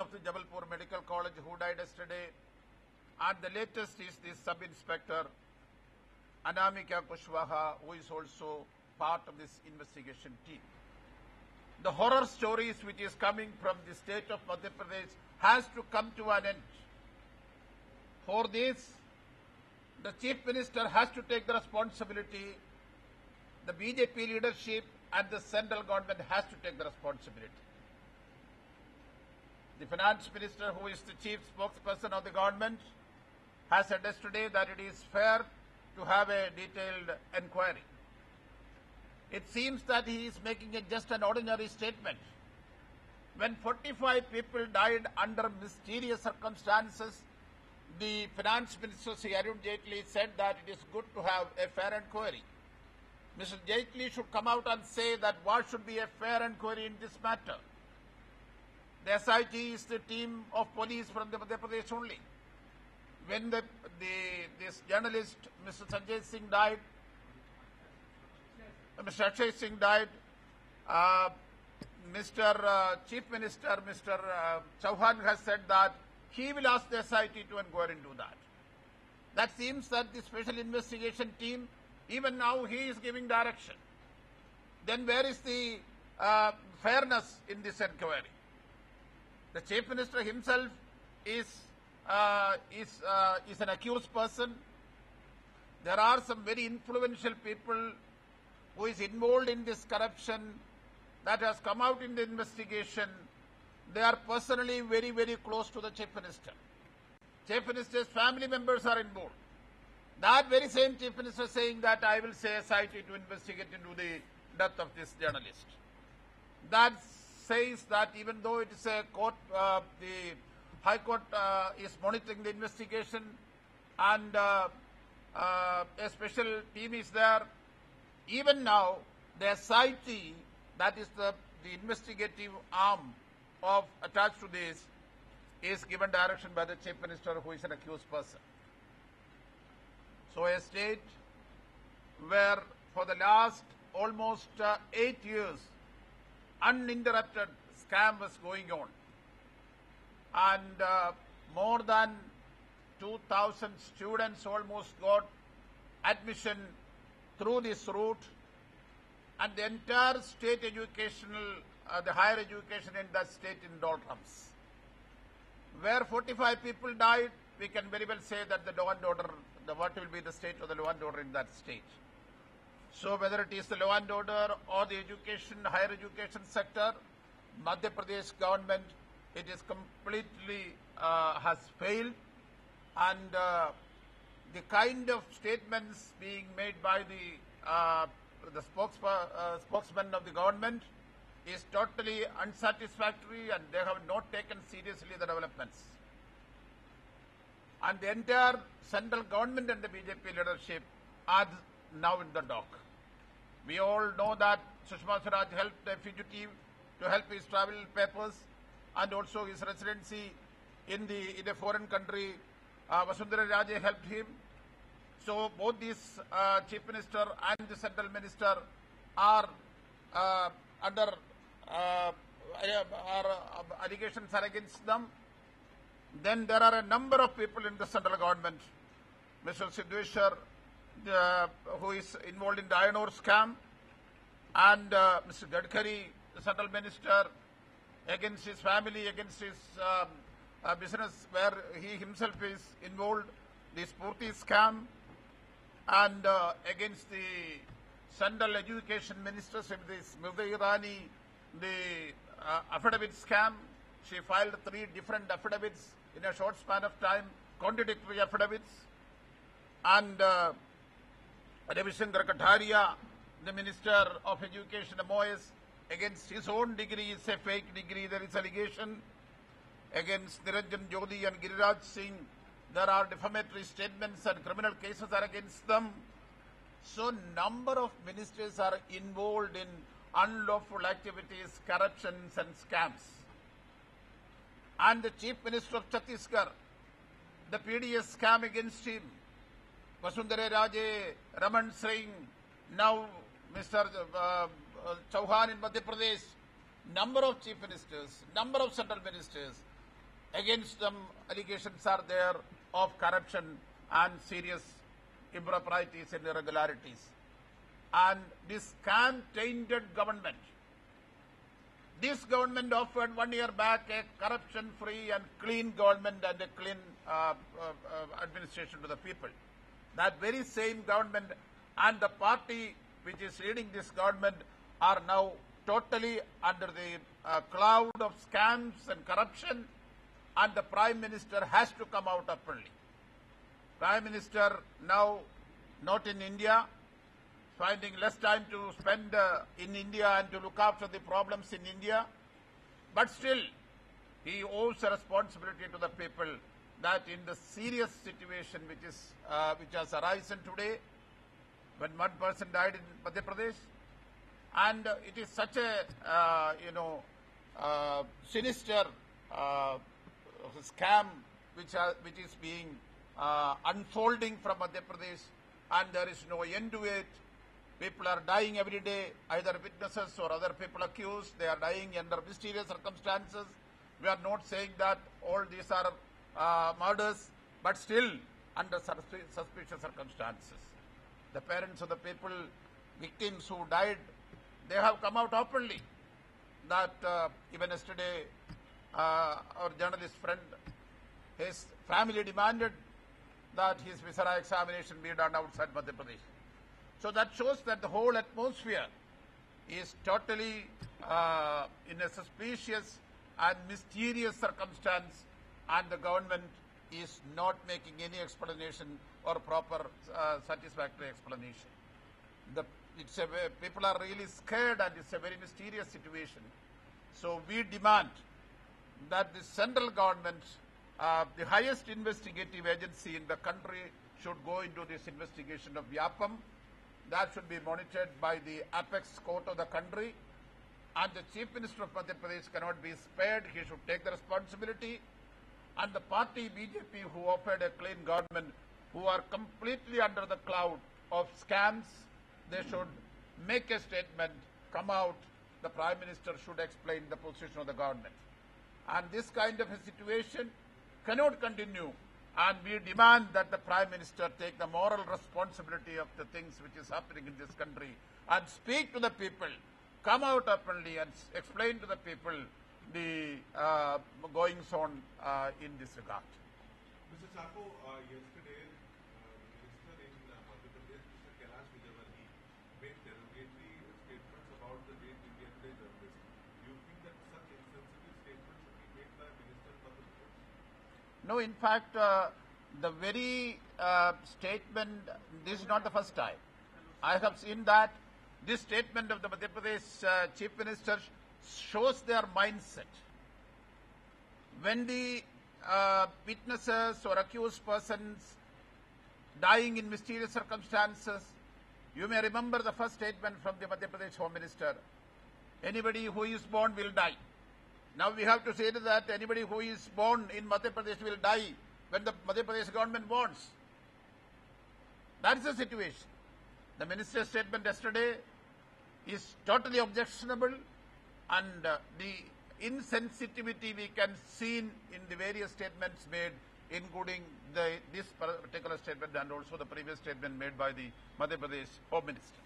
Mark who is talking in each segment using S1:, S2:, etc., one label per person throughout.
S1: of the Jabalpur Medical College who died yesterday, and the latest is the Sub-Inspector Anamika Kushwaha, who is also part of this investigation team. The horror stories which is coming from the state of Madhya Pradesh has to come to an end. For this, the Chief Minister has to take the responsibility. The BJP leadership and the central government has to take the responsibility. The Finance Minister, who is the chief spokesperson of the government, has said yesterday that it is fair to have a detailed inquiry. It seems that he is making just an ordinary statement. When 45 people died under mysterious circumstances, the Finance Minister, Sri Arun Jaitley, said that it is good to have a fair inquiry. Mr. Jaitley should come out and say that what should be a fair inquiry in this matter. The SIT is the team of police from the Madhya Pradesh only. When this journalist, Mr. Sanjay Singh, died, Mr. Akshay Singh died, Mr. Chief Minister, Mr. Chauhan has said that he will ask the SIT to inquire into that. That seems that the special investigation team, even now he is giving direction. Then where is the fairness in this inquiry? The Chief Minister himself is an accused person. There are some very influential people who is involved in this corruption that has come out in the investigation. They are personally very, very close to the Chief Minister. Chief Minister's family members are involved. That very same Chief Minister saying that I will say SIT to investigate into the death of this journalist. That says that even though it is a court, the High Court is monitoring the investigation and a special team is there, even now the SIT, that is the investigative arm of attached to this, is given direction by the Chief Minister, who is an accused person. So a state where for the last almost 8 years uninterrupted scam was going on, and more than 2,000 students almost got admission through this route, and the entire state educational, the higher education in that state in doldrums. Where 45 people died, we can very well say that the law and order, what will be the state of the law and order in that state. So whether it is the law and order or the education, higher education sector, Madhya Pradesh government, it is completely has failed, and the kind of statements being made by the spokesman of the government is totally unsatisfactory, and they have not taken seriously the developments. And the entire central government and the BJP leadership are now in the dock. We all know that Sushma Swaraj helped a fugitive to help his travel papers and also his residency in a foreign country. Vasundhara Raje helped him. So both these Chief Minister and the Central Minister are under allegations are against them. Then there are a number of people in the central government. Mr. Siddheshwar, who is involved in the iron ore scam, and Mr. Gadkari, the central minister, against his family, against his business where he himself is involved, the Spurti scam, and against the central education minister, Smriti Irani, the affidavit scam. She filed 3 different affidavits in a short span of time, contradictory affidavits. And Ravi Shankar Kataria, the Minister of Education, MOS, against his own degree is a fake degree, there is allegation. Against Niranjan Jyoti and Giriraj Singh, there are defamatory statements and criminal cases are against them. So number of ministers are involved in unlawful activities, corruptions and scams. And the Chief Minister of Chhattisgarh, the PDS scam against him, Vasundhara Raje, Raman Singh, now Mr. Chauhan in Madhya Pradesh, number of chief ministers, number of central ministers Against them, allegations are there of corruption and serious improprieties and irregularities. And this scam-tainted government, this government offered 1 year back a corruption-free and clean government and a clean administration to the people. That very same government and the party which is leading this government are now totally under the cloud of scams and corruption, and the Prime Minister has to come out openly. Prime Minister now not in India, finding less time to spend in India and to look after the problems in India, but still he owes a responsibility to the people that in the serious situation which has arisen today, when one person died in Madhya Pradesh, and it is such a sinister scam which is being unfolding from Madhya Pradesh, and there is no end to it. People are dying every day, either witnesses or other people accused. They are dying under mysterious circumstances. We are not saying that all these are murders, but still under suspicious circumstances. The parents of the people, victims who died, they have come out openly. That even yesterday, our journalist friend, his family demanded that his Visara examination be done outside Madhya Pradesh. So that shows that the whole atmosphere is totally in a suspicious and mysterious circumstance, and the government is not making any explanation or proper satisfactory explanation. People are really scared, and it's a very mysterious situation. So we demand that the central government, the highest investigative agency in the country, should go into this investigation of Vyapam. That should be monitored by the apex court of the country, and the Chief Minister of Madhya Pradesh cannot be spared. He should take the responsibility, and the party BJP, who offered a clean government, who are completely under the cloud of scams, they should make a statement, come out. The Prime Minister should explain the position of the government. And this kind of a situation cannot continue. And we demand that the Prime Minister take the moral responsibility of the things which is happening in this country and speak to the people, come out openly and explain to the people the goings on in this regard.
S2: Mr. Chacko, yesterday, the Minister in Madhya Pradesh, Mr. Kailash Vijayवर्गीय, made derogatory statements about the late India Today journalist. Do you think that such insensitive statements should be made by a Minister in Madhya Pradesh?
S1: No, in fact, the very statement, this is not the first time. I have seen that this statement of the Madhya Pradesh Chief Minister shows their mindset. When the witnesses or accused persons dying in mysterious circumstances, you may remember the first statement from the Madhya Pradesh Home Minister: anybody who is born will die. Now we have to say that anybody who is born in Madhya Pradesh will die when the Madhya Pradesh government wants. That is the situation. The minister's statement yesterday is totally objectionable, and the insensitivity we can see in the various statements made, including this particular statement and also the previous statement made by the Madhya Pradesh Home Minister.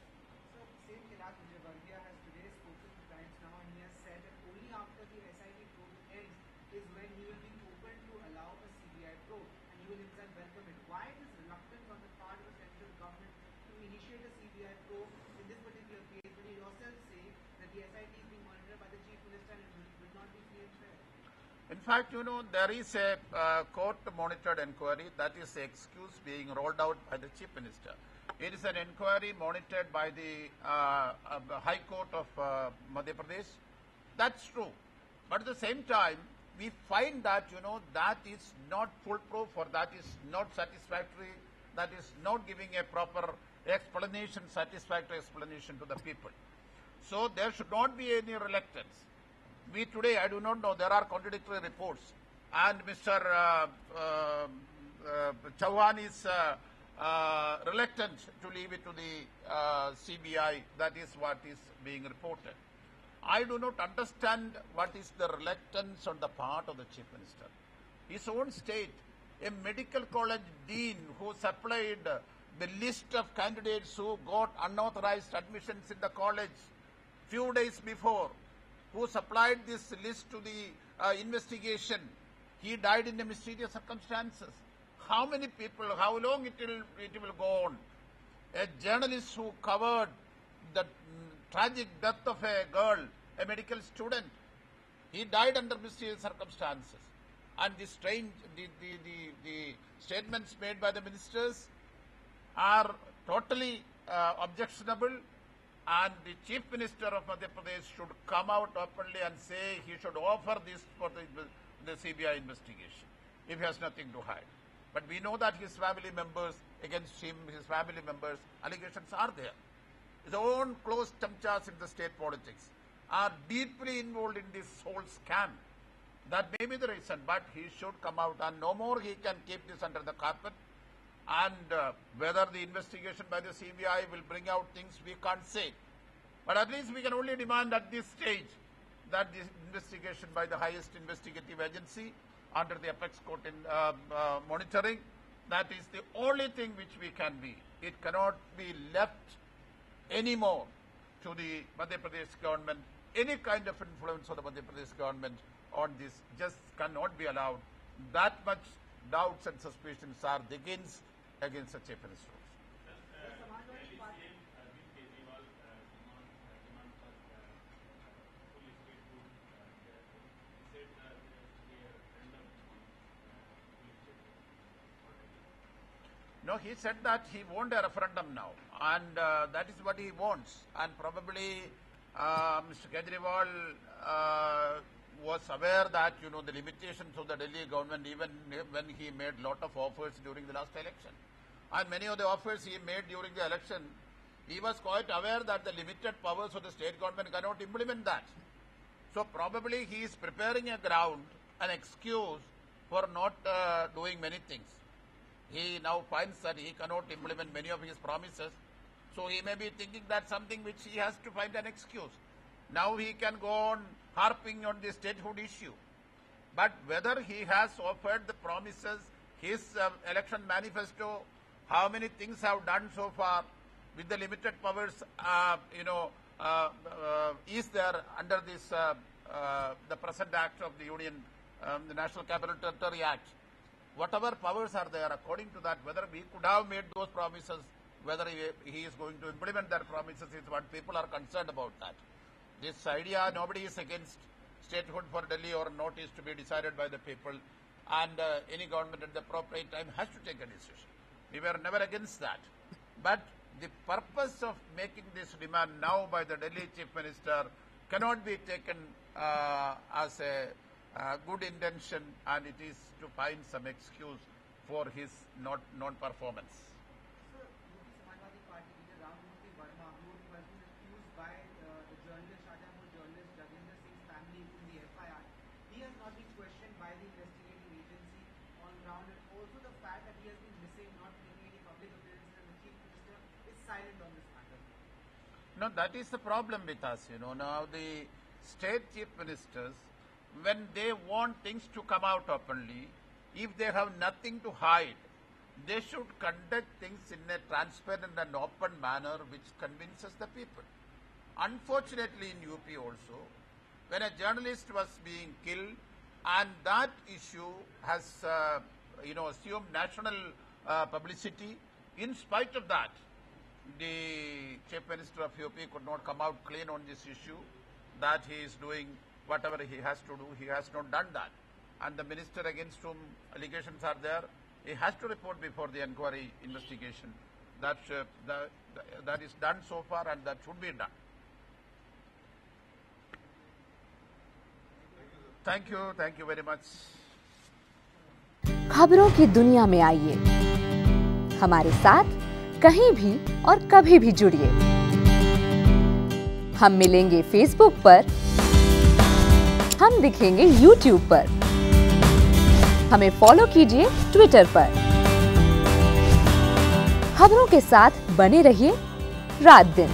S3: So, same Kailash Vijayवर्गीय has today spoken to Times Now, and he has said that only after the SIT probe ends is when he will be open to allow a CBI probe, and he will himself welcome it. Why this reluctance on the part of the central government to initiate a CBI probe in this particular case, when you yourself say that the SIT is being monitored by the Chief Minister and it will not be free and fair?
S1: In fact, there is a court-monitored inquiry. That is the excuse being rolled out by the Chief Minister. It is an inquiry monitored by the High Court of Madhya Pradesh. That's true. But at the same time, we find that, that is not foolproof, or that is not satisfactory, that is not giving a proper explanation, satisfactory explanation to the people. So there should not be any reluctance. We today, I do not know, there are contradictory reports, and Mr. Chauhan is reluctant to leave it to the CBI. That is what is being reported. I do not understand what is the reluctance on the part of the Chief Minister. his own state, a medical college dean who supplied the list of candidates who got unauthorized admissions in the college few days before, who supplied this list to the investigation. He died in the mysterious circumstances. How many people, how long it will go on? A journalist who covered the tragic death of a girl, a medical student, he died under mysterious circumstances. And the statements made by the ministers are totally objectionable, and the Chief Minister of Madhya Pradesh should come out openly and say he should offer this for the CBI investigation if he has nothing to hide. But we know that his family members, against him, his family members, allegations are there. His own close chamchas in the state politics are deeply involved in this whole scam. That may be the reason, but he should come out, and no more he can keep this under the carpet. And whether the investigation by the CBI will bring out things, we can't say. But at least we can only demand at this stage that this investigation by the highest investigative agency under the apex court in monitoring, that is the only thing which we can be. It cannot be left anymore to the Madhya Pradesh government. Any kind of influence of the Madhya Pradesh government on this just cannot be allowed. That much doubts and suspicions are against the Chief Minister. No, he said that he wants a referendum now, and that is what he wants. And probably Mr. Kejriwal was aware that, the limitations of the Delhi government, even when he made lot of offers during the last election. And many of the offers he made during the election, he was quite aware that the limited powers of the state government cannot implement that. So probably he is preparing a ground, an excuse for not doing many things. He now finds that he cannot implement many of his promises. So he may be thinking that something which he has to find an excuse. Now he can go on harping on the statehood issue. But whether he has offered the promises, his election manifesto, how many things have done so far with the limited powers, is there under this the present act of the Union, the National Capital Territory Act. Whatever powers are there, according to that, whether we could have made those promises, whether he is going to implement their promises is what people are concerned about that. This idea, nobody is against statehood for Delhi or not, is to be decided by the people, and any government at the appropriate time has to take a decision. We were never against that. But the purpose of making this demand now by the Delhi Chief Minister cannot be taken as a good intention, and it is to find some excuse for his non-performance.
S3: Sir, Samajwadi Party leader Ramamurthy Verma, who was accused by the journalist Jaginder Singh's family in the FIR, he has not been questioned by the investigating agency on ground, and also the fact that he has been missing, not making any public appearances, and the Chief Minister is silent on this matter.
S1: No, that is the problem with us. Now the state chief ministers, when they want things to come out openly, if they have nothing to hide, they should conduct things in a transparent and open manner which convinces the people. Unfortunately, in UP also, when a journalist was being killed, and that issue has assumed national publicity, in spite of that, the Chief Minister of UP could not come out clean on this issue, that he is doing whatever he has to do. He has not done that. And the minister against whom allegations are there, he has to report before the inquiry investigation. That is done so far, and that should be done. Thank you very much.
S4: खबरों की दुनिया में आइए, हमारे साथ कहीं भी और कभी भी जुड़िए। हम मिलेंगे फेसबुक पर, हम दिखेंगे यूट्यूब पर, हमें फॉलो कीजिए ट्विटर पर। खबरों के साथ बने रहिए रात दिन।